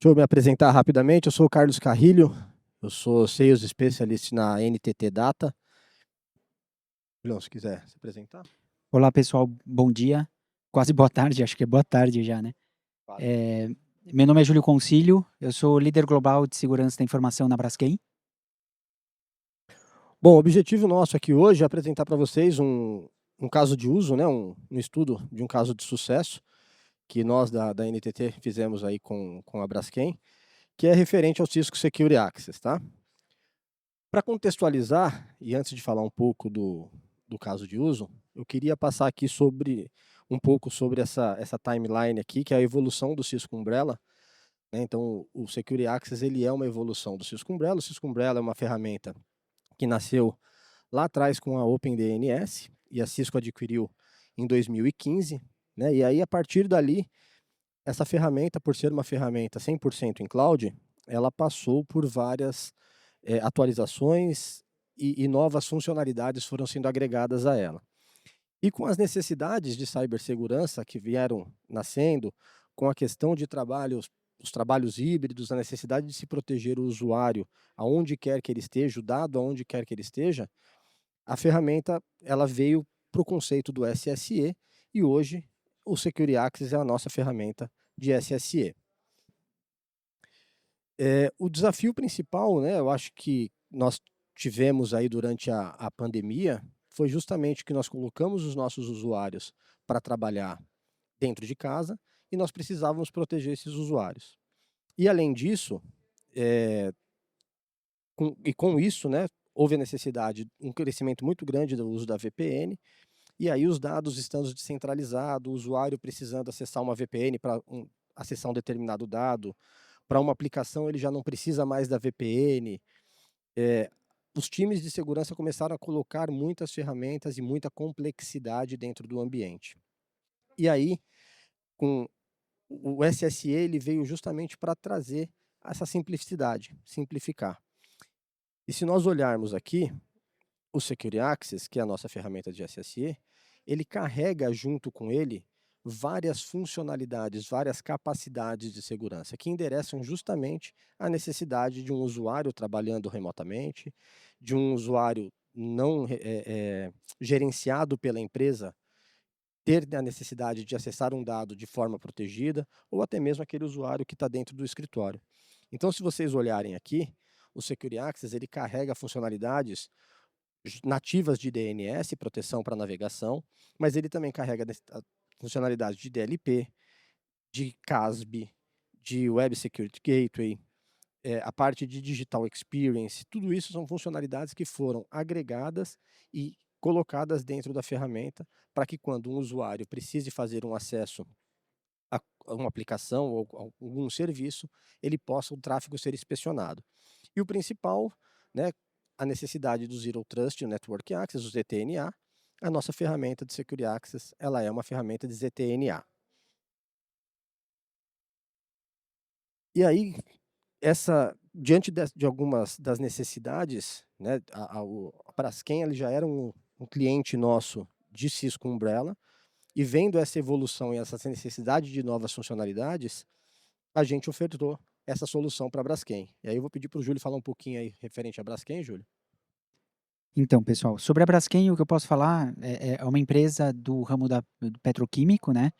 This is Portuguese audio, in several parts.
Deixa eu me apresentar rapidamente, eu sou o Carlos Carrilho, eu sou Sales Specialist na NTT Data. Julião, se quiser se apresentar. Olá, pessoal, bom dia. Quase boa tarde, acho que é boa tarde já, né? Claro. Meu nome é Júlio Concílio, eu sou líder global de segurança da informação na Braskem. Bom, o objetivo nosso aqui hoje é apresentar para vocês um caso de uso, né, um estudo de um caso de sucesso que nós da NTT fizemos aí com a Braskem, que é referente ao Cisco Security Access, tá? Para contextualizar, e antes de falar um pouco do caso de uso, eu queria passar aqui um pouco sobre essa timeline aqui, que é a evolução do Cisco Umbrella, né? Então, o Security Access ele é uma evolução do Cisco Umbrella. O Cisco Umbrella é uma ferramenta que nasceu lá atrás com a OpenDNS e a Cisco adquiriu em 2015, né? E aí, a partir dali, essa ferramenta, por ser uma ferramenta 100% em cloud, ela passou por várias atualizações e novas funcionalidades foram sendo agregadas a ela. E com as necessidades de cibersegurança que vieram nascendo, com a questão de trabalhos, os trabalhos híbridos, a necessidade de se proteger o usuário aonde quer que ele esteja, o dado aonde quer que ele esteja, a ferramenta ela veio para o conceito do SSE e hoje o Security Access é a nossa ferramenta de SSE. O desafio principal, né, eu acho que nós tivemos aí durante a pandemia, foi justamente que nós colocamos os nossos usuários para trabalhar dentro de casa e nós precisávamos proteger esses usuários. E além disso, com isso, né, houve a necessidade, um crescimento muito grande do uso da VPN, e aí os dados estando descentralizados, o usuário precisando acessar uma VPN para acessar um determinado dado, para uma aplicação ele já não precisa mais da VPN. Os times de segurança começaram a colocar muitas ferramentas e muita complexidade dentro do ambiente. E aí, com o SSE, ele veio justamente para trazer essa simplicidade, simplificar. E se nós olharmos aqui, o Security Access, que é a nossa ferramenta de SSE, ele carrega junto com ele várias funcionalidades, várias capacidades de segurança que endereçam justamente a necessidade de um usuário trabalhando remotamente, de um usuário não gerenciado pela empresa ter a necessidade de acessar um dado de forma protegida, ou até mesmo aquele usuário que está dentro do escritório. Então, se vocês olharem aqui, o Security Access ele carrega funcionalidades nativas de DNS, proteção para navegação, mas ele também carrega a funcionalidade de DLP, de CASB, de Web Security Gateway, a parte de Digital Experience, tudo isso são funcionalidades que foram agregadas e colocadas dentro da ferramenta para que quando um usuário precise fazer um acesso a uma aplicação ou a algum serviço, ele possa o tráfego ser inspecionado. E o principal, né, a necessidade do Zero Trust Network Access, o ZTNA, a nossa ferramenta de Security Access, ela é uma ferramenta de ZTNA. E aí, diante de algumas das necessidades, né, a Braskem ele já era um cliente nosso de Cisco Umbrella, e vendo essa evolução e essa necessidade de novas funcionalidades, a gente ofertou essa solução para a Braskem. E aí eu vou pedir para o Júlio falar um pouquinho aí referente à Braskem, Júlio. Então, pessoal, sobre a Braskem, o que eu posso falar é uma empresa do ramo do petroquímico, né?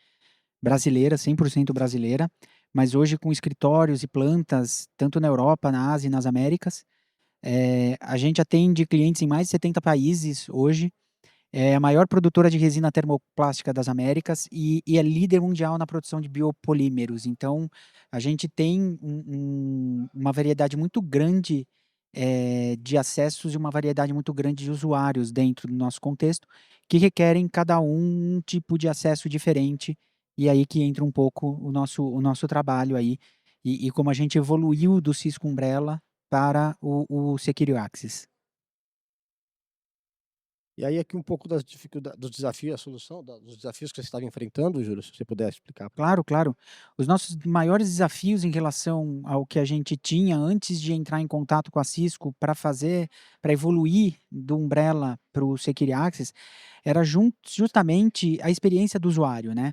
Brasileira, 100% brasileira, mas hoje com escritórios e plantas, tanto na Europa, na Ásia e nas Américas. A gente atende clientes em mais de 70 países hoje. É a maior produtora de resina termoplástica das Américas e é líder mundial na produção de biopolímeros. Então, a gente tem uma variedade muito grande de acessos e uma variedade muito grande de usuários dentro do nosso contexto, que requerem cada um tipo de acesso diferente, e aí que entra um pouco o nosso trabalho aí, e como a gente evoluiu do Cisco Umbrella para o Security Access. E aí aqui um pouco das dificuldades, dos desafios, a solução, dos desafios que você estava enfrentando, Júlio, se você puder explicar. Claro, claro. Os nossos maiores desafios em relação ao que a gente tinha antes de entrar em contato com a Cisco para evoluir do Umbrella para o Security Access, era justamente a experiência do usuário, né?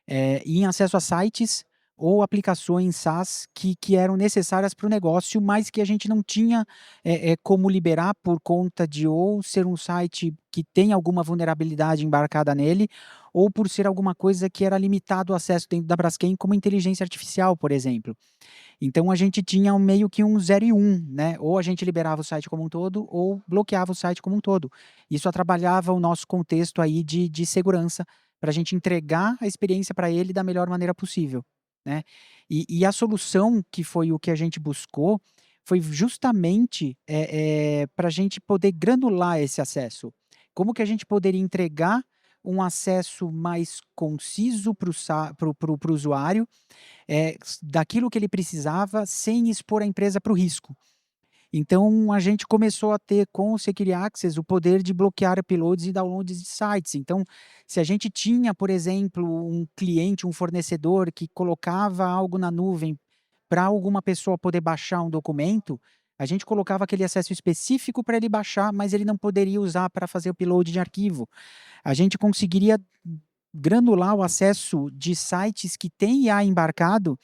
E em acesso a sites, ou aplicações SaaS que eram necessárias para o negócio, mas que a gente não tinha como liberar por conta de ou ser um site que tem alguma vulnerabilidade embarcada nele, ou por ser alguma coisa que era limitado o acesso dentro da Braskem, como inteligência artificial, por exemplo. Então a gente tinha meio que um 0 e 1, né? Ou a gente liberava o site como um todo, ou bloqueava o site como um todo. Isso atrapalhava o nosso contexto aí de segurança, para a gente entregar a experiência para ele da melhor maneira possível, né? E a solução, que foi o que a gente buscou, foi justamente para a gente poder granular esse acesso. Como que a gente poderia entregar um acesso mais conciso para o usuário, daquilo que ele precisava, sem expor a empresa para o risco. Então, a gente começou a ter, com o Security Access, o poder de bloquear uploads e downloads de sites. Então, se a gente tinha, por exemplo, um cliente, um fornecedor que colocava algo na nuvem para alguma pessoa poder baixar um documento, a gente colocava aquele acesso específico para ele baixar, mas ele não poderia usar para fazer upload de arquivo. A gente conseguiria granular o acesso de sites que têm IA embarcado,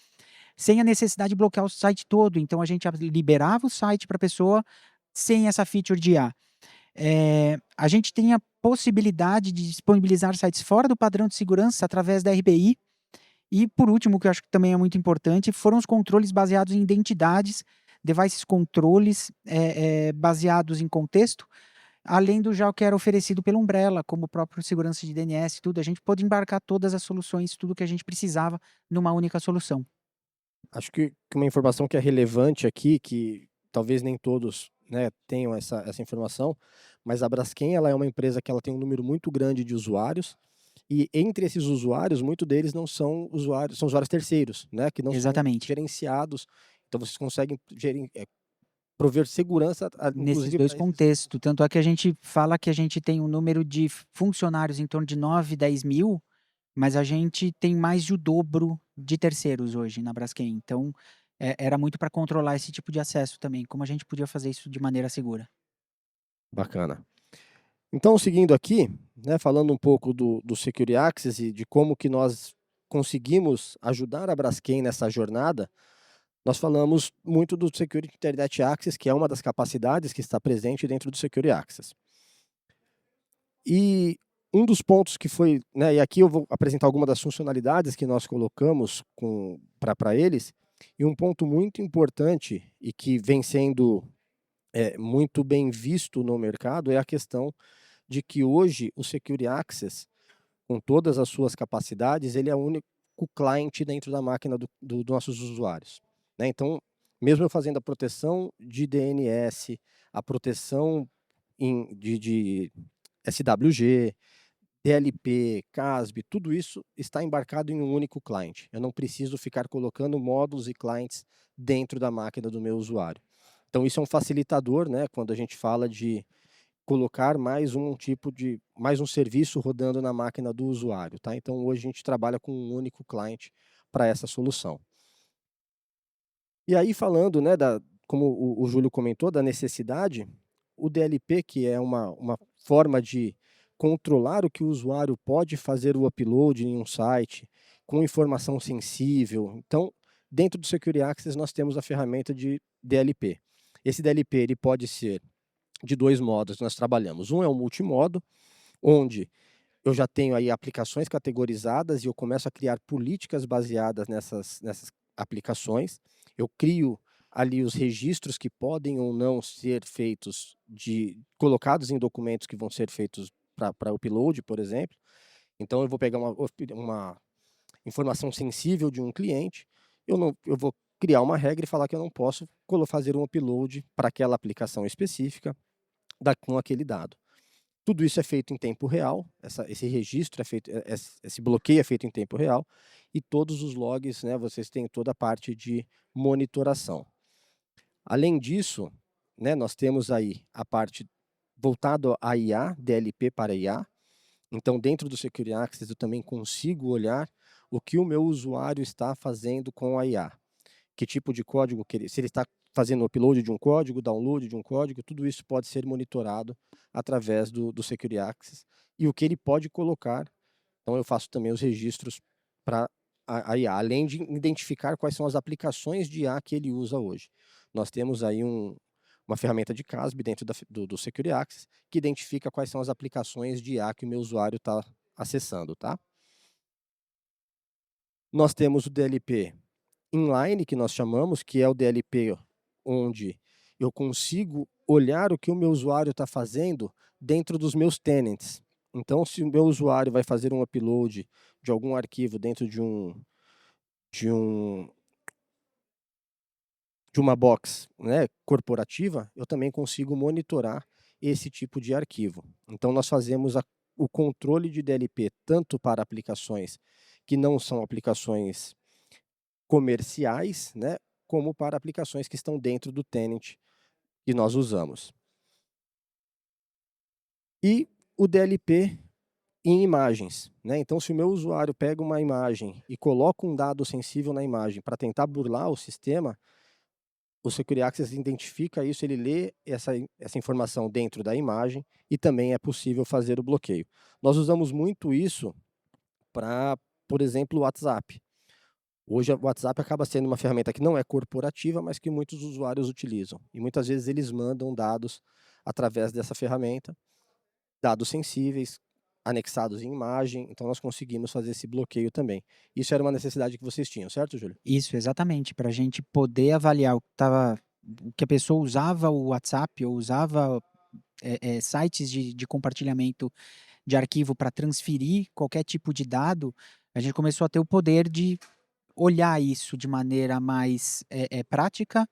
sem a necessidade de bloquear o site todo. Então a gente liberava o site para a pessoa sem essa feature de IA. A gente tem a possibilidade de disponibilizar sites fora do padrão de segurança através da RBI. E, por último, que eu acho que também é muito importante, foram os controles baseados em identidades, devices controles baseados em contexto, além do já que era oferecido pela Umbrella, como o próprio segurança de DNS e tudo. A gente pôde embarcar todas as soluções, tudo que a gente precisava, numa única solução. Acho que uma informação que é relevante aqui, que talvez nem todos, né, tenham essa informação, mas a Braskem, ela é uma empresa que ela tem um número muito grande de usuários, e entre esses usuários, muitos deles não são usuários, são usuários terceiros, né, que não são Exatamente. gerenciados. Então vocês conseguem prover segurança, Nesses inclusive dois para esses. contextos. Tanto é que a gente fala que a gente tem um número de funcionários em torno de 9, 10 mil, mas a gente tem mais de o dobro de terceiros hoje na Braskem. Então, era muito para controlar esse tipo de acesso também. Como a gente podia fazer isso de maneira segura? Bacana. Então, seguindo aqui, né, falando um pouco do Security Access e de como que nós conseguimos ajudar a Braskem nessa jornada, nós falamos muito do Security Internet Access, que é uma das capacidades que está presente dentro do Security Access. E um dos pontos que foi, né, e aqui eu vou apresentar algumas das funcionalidades que nós colocamos para eles, e um ponto muito importante e que vem sendo muito bem visto no mercado é a questão de que hoje o Security Access, com todas as suas capacidades, ele é o único cliente dentro da máquina dos nossos usuários, né? Então, mesmo eu fazendo a proteção de DNS, a proteção de SWG, DLP, CASB, tudo isso está embarcado em um único cliente. Eu não preciso ficar colocando módulos e clientes dentro da máquina do meu usuário. Então, isso é um facilitador, né? Quando a gente fala de colocar mais um serviço rodando na máquina do usuário, tá? Então hoje a gente trabalha com um único cliente para essa solução. E aí falando, né, como o Júlio comentou, da necessidade, o DLP, que é uma forma de controlar o que o usuário pode fazer o upload em um site, com informação sensível. Então, dentro do Security Access, nós temos a ferramenta de DLP. Esse DLP ele pode ser de dois modos que nós trabalhamos. Um é o multimodo, onde eu já tenho aí aplicações categorizadas e eu começo a criar políticas baseadas nessas aplicações. Eu crio ali os registros que podem ou não ser feitos, colocados em documentos que vão ser feitos para upload, por exemplo. Então eu vou pegar uma informação sensível de um cliente, eu vou criar uma regra e falar que eu não posso fazer um upload para aquela aplicação específica com aquele dado. Tudo isso é feito em tempo real, esse registro é feito, esse bloqueio é feito em tempo real, e todos os logs, né, vocês têm toda a parte de monitoração. Além disso, né, nós temos aí a parte voltada à IA, DLP para IA. Então, dentro do Security Access, eu também consigo olhar o que o meu usuário está fazendo com a IA. Que tipo de código, se ele está fazendo upload de um código, download de um código, tudo isso pode ser monitorado através do Security Access e o que ele pode colocar. Então eu faço também os registros para a IA, além de identificar quais são as aplicações de IA que ele usa hoje. Nós temos aí uma ferramenta de CASB dentro do Security Access que identifica quais são as aplicações de IA que o meu usuário está acessando, tá? Nós temos o DLP inline, que nós chamamos, que é o DLP onde eu consigo olhar o que o meu usuário está fazendo dentro dos meus tenants. Então, se o meu usuário vai fazer um upload de algum arquivo dentro de um de uma box, né, corporativa, eu também consigo monitorar esse tipo de arquivo. Então, nós fazemos o controle de DLP tanto para aplicações que não são aplicações comerciais, né, como para aplicações que estão dentro do tenant que nós usamos. E o DLP em imagens, né? Então, se o meu usuário pega uma imagem e coloca um dado sensível na imagem para tentar burlar o sistema, o Security Access identifica isso, ele lê essa informação dentro da imagem e também é possível fazer o bloqueio. Nós usamos muito isso para, por exemplo, o WhatsApp. Hoje o WhatsApp acaba sendo uma ferramenta que não é corporativa, mas que muitos usuários utilizam. E muitas vezes eles mandam dados através dessa ferramenta, dados sensíveis, anexados em imagem, então nós conseguimos fazer esse bloqueio também. Isso era uma necessidade que vocês tinham, certo, Júlio? Isso, exatamente, para a gente poder avaliar o que a pessoa usava o WhatsApp ou usava sites de compartilhamento de arquivo para transferir qualquer tipo de dado, a gente começou a ter o poder de olhar isso de maneira mais prática,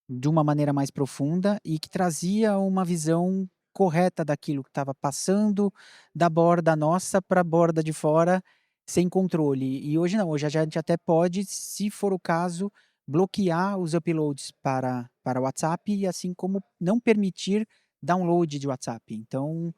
de uma maneira mais profunda e que trazia uma visão correta daquilo que estava passando da borda nossa para a borda de fora sem controle. E hoje não, hoje a gente até pode, se for o caso, bloquear os uploads para o WhatsApp e assim como não permitir download de WhatsApp. Então,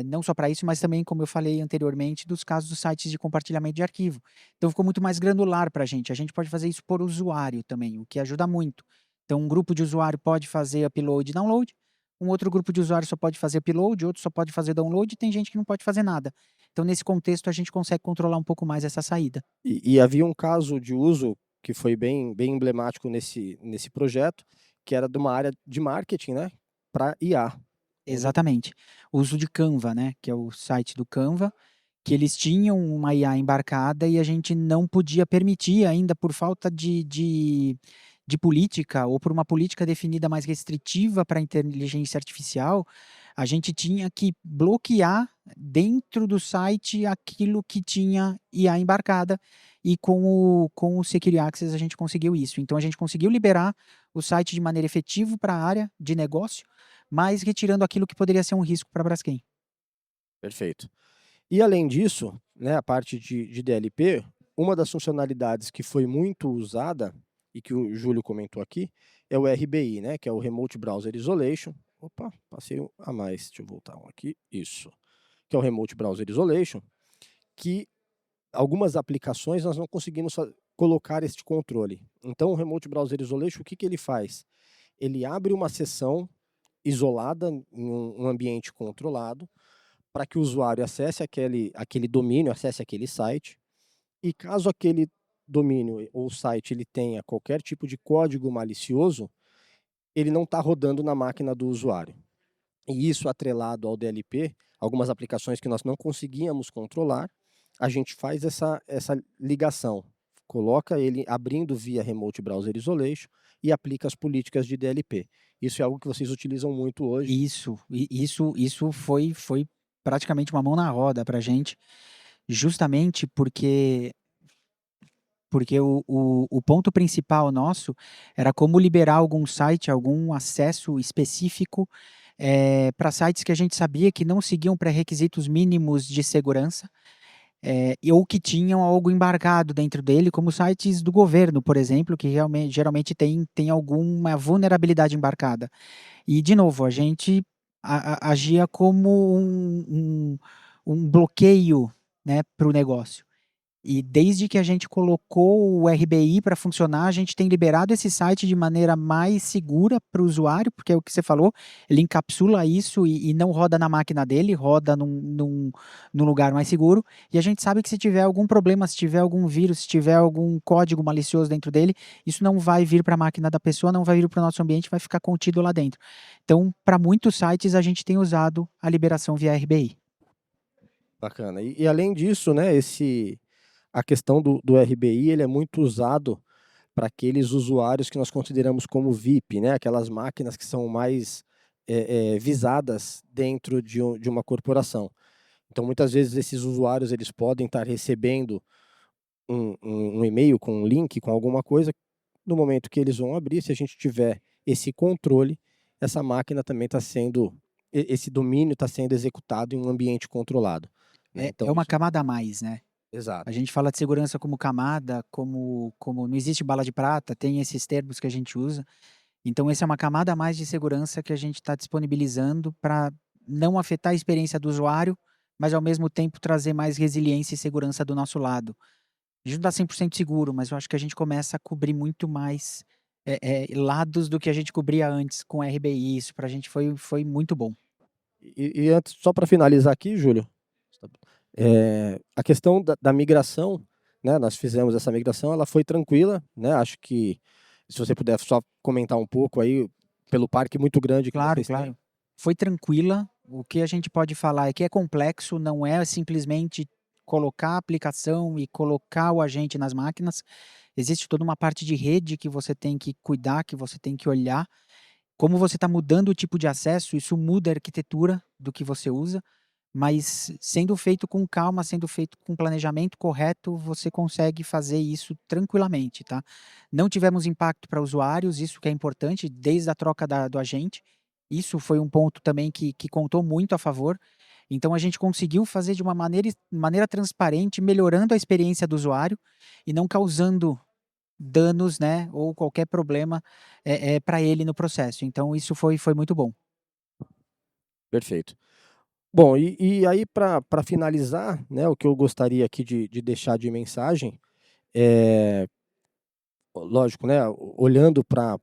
não só para isso, mas também, como eu falei anteriormente, dos casos dos sites de compartilhamento de arquivo. Então, ficou muito mais granular para a gente. A gente pode fazer isso por usuário também, o que ajuda muito. Então, um grupo de usuário pode fazer upload e download, um outro grupo de usuário só pode fazer upload, outro só pode fazer download, e tem gente que não pode fazer nada. Então, nesse contexto, a gente consegue controlar um pouco mais essa saída. E havia um caso de uso que foi bem emblemático nesse projeto, que era de uma área de marketing, né, para IA. Exatamente. O uso de Canva, né, que é o site do Canva, que eles tinham uma IA embarcada e a gente não podia permitir ainda por falta de política ou por uma política definida mais restritiva para a inteligência artificial, a gente tinha que bloquear dentro do site aquilo que tinha IA embarcada e com o Security Access a gente conseguiu isso. Então a gente conseguiu liberar o site de maneira efetiva para a área de negócio, mas retirando aquilo que poderia ser um risco para a Braskem. Perfeito. E além disso, né, a parte de DLP, uma das funcionalidades que foi muito usada e que o Júlio comentou aqui é o RBI, né, que é o Remote Browser Isolation. Opa, passei um a mais, deixa eu voltar um aqui. Isso. Que é o Remote Browser Isolation, que algumas aplicações nós não conseguimos colocar este controle. Então, o Remote Browser Isolation, o que ele faz? Ele abre uma sessão isolada em um ambiente controlado, para que o usuário acesse aquele domínio, acesse aquele site, e caso aquele domínio ou site ele tenha qualquer tipo de código malicioso, ele não está rodando na máquina do usuário. E isso atrelado ao DLP, algumas aplicações que nós não conseguíamos controlar, a gente faz essa ligação, coloca ele abrindo via Remote Browser Isolation e aplica as políticas de DLP. Isso é algo que vocês utilizam muito hoje. Isso foi praticamente uma mão na roda para a gente, justamente porque o ponto principal nosso era como liberar algum site, algum acesso específico para sites que a gente sabia que não seguiam pré-requisitos mínimos de segurança, ou que tinham algo embarcado dentro dele, como sites do governo, por exemplo, que geralmente tem alguma vulnerabilidade embarcada. E, de novo, a gente agia como um bloqueio, né, para o negócio. E desde que a gente colocou o RBI para funcionar, a gente tem liberado esse site de maneira mais segura para o usuário, porque é o que você falou, ele encapsula isso e não roda na máquina dele, roda num lugar mais seguro. E a gente sabe que se tiver algum problema, se tiver algum vírus, se tiver algum código malicioso dentro dele, isso não vai vir para a máquina da pessoa, não vai vir para o nosso ambiente, vai ficar contido lá dentro. Então, para muitos sites, a gente tem usado a liberação via RBI. Bacana. E além disso, né, a questão do RBI, ele é muito usado para aqueles usuários que nós consideramos como VIP, né, aquelas máquinas que são mais visadas dentro de uma corporação. Então, muitas vezes, esses usuários eles podem estar recebendo um e-mail com um link, com alguma coisa. No momento que eles vão abrir, se a gente tiver esse controle, essa máquina também está sendo, esse domínio está sendo executado em um ambiente controlado, né? É Então, uma isso, camada a mais, né? A exato. gente fala de segurança como camada, como não existe bala de prata, tem esses termos que a gente usa. Então, essa é uma camada a mais de segurança que a gente está disponibilizando para não afetar a experiência do usuário, mas ao mesmo tempo trazer mais resiliência e segurança do nosso lado. A gente não está 100% seguro, mas eu acho que a gente começa a cobrir muito mais lados do que a gente cobria antes com RBI. Isso para a gente foi muito bom. E antes, só para finalizar aqui, Júlio, a questão da migração, né? Nós fizemos essa migração, ela foi tranquila, né? Acho que se você puder só comentar um pouco aí pelo parque muito grande que Claro, vocês têm. claro. Foi tranquila. O que a gente pode falar é que é complexo, não é simplesmente colocar a aplicação e colocar o agente nas máquinas. Existe toda uma parte de rede que você tem que cuidar, que você tem que olhar. Como você está mudando o tipo de acesso, isso muda a arquitetura do que você usa, mas sendo feito com calma, sendo feito com planejamento correto, você consegue fazer isso tranquilamente, tá? Não tivemos impacto para usuários, isso que é importante, desde a troca do agente. Isso foi um ponto também que contou muito a favor. Então a gente conseguiu fazer de uma maneira transparente, melhorando a experiência do usuário e não causando danos, né, ou qualquer problema para ele no processo. Então isso foi muito bom. Perfeito. Bom, e aí para finalizar, né, o que eu gostaria aqui de deixar de mensagem é, lógico, né, olhando para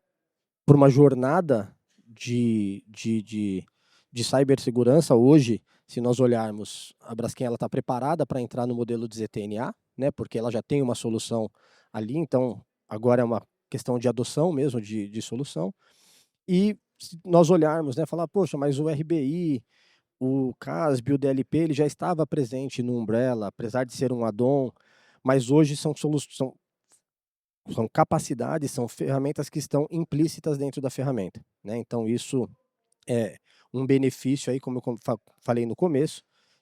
por uma jornada de cibersegurança hoje, se nós olharmos, a Braskem ela está preparada para entrar no modelo de ZTNA, né, porque ela já tem uma solução ali, então agora é uma questão de adoção mesmo de solução. E se nós olharmos, né, falar, poxa, mas o RBI, o CASB, o DLP, ele já estava presente no Umbrella, apesar de ser um add-on, mas hoje são capacidades, são ferramentas que estão implícitas dentro da ferramenta, né? Então isso é um benefício aí, como eu falei no começo,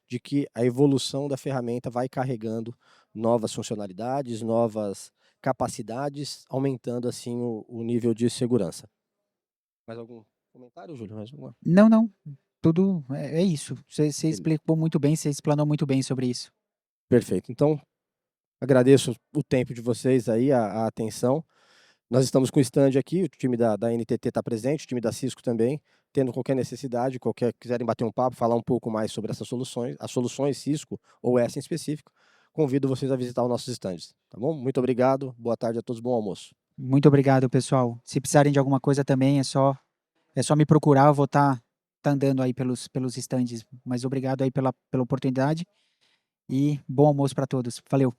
de que a evolução da ferramenta vai carregando novas funcionalidades, novas capacidades, aumentando assim o nível de segurança. Mais algum comentário, Júlio? Mais alguma? Não, não, tudo é isso. Você Beleza. explicou muito bem, você explanou muito bem sobre isso. Perfeito. Então, agradeço o tempo de vocês aí, a atenção. Nós estamos com o stand aqui, o time da NTT está presente, o time da Cisco também, tendo qualquer necessidade, quiserem bater um papo, falar um pouco mais sobre essas soluções, as soluções Cisco ou essa em específico, convido vocês a visitar os nossos stands, tá bom? Muito obrigado, boa tarde a todos, bom almoço. Muito obrigado, pessoal. Se precisarem de alguma coisa também, é só me procurar, eu vou estar andando aí pelos stands. Mas obrigado aí pela oportunidade e bom almoço para todos. Valeu.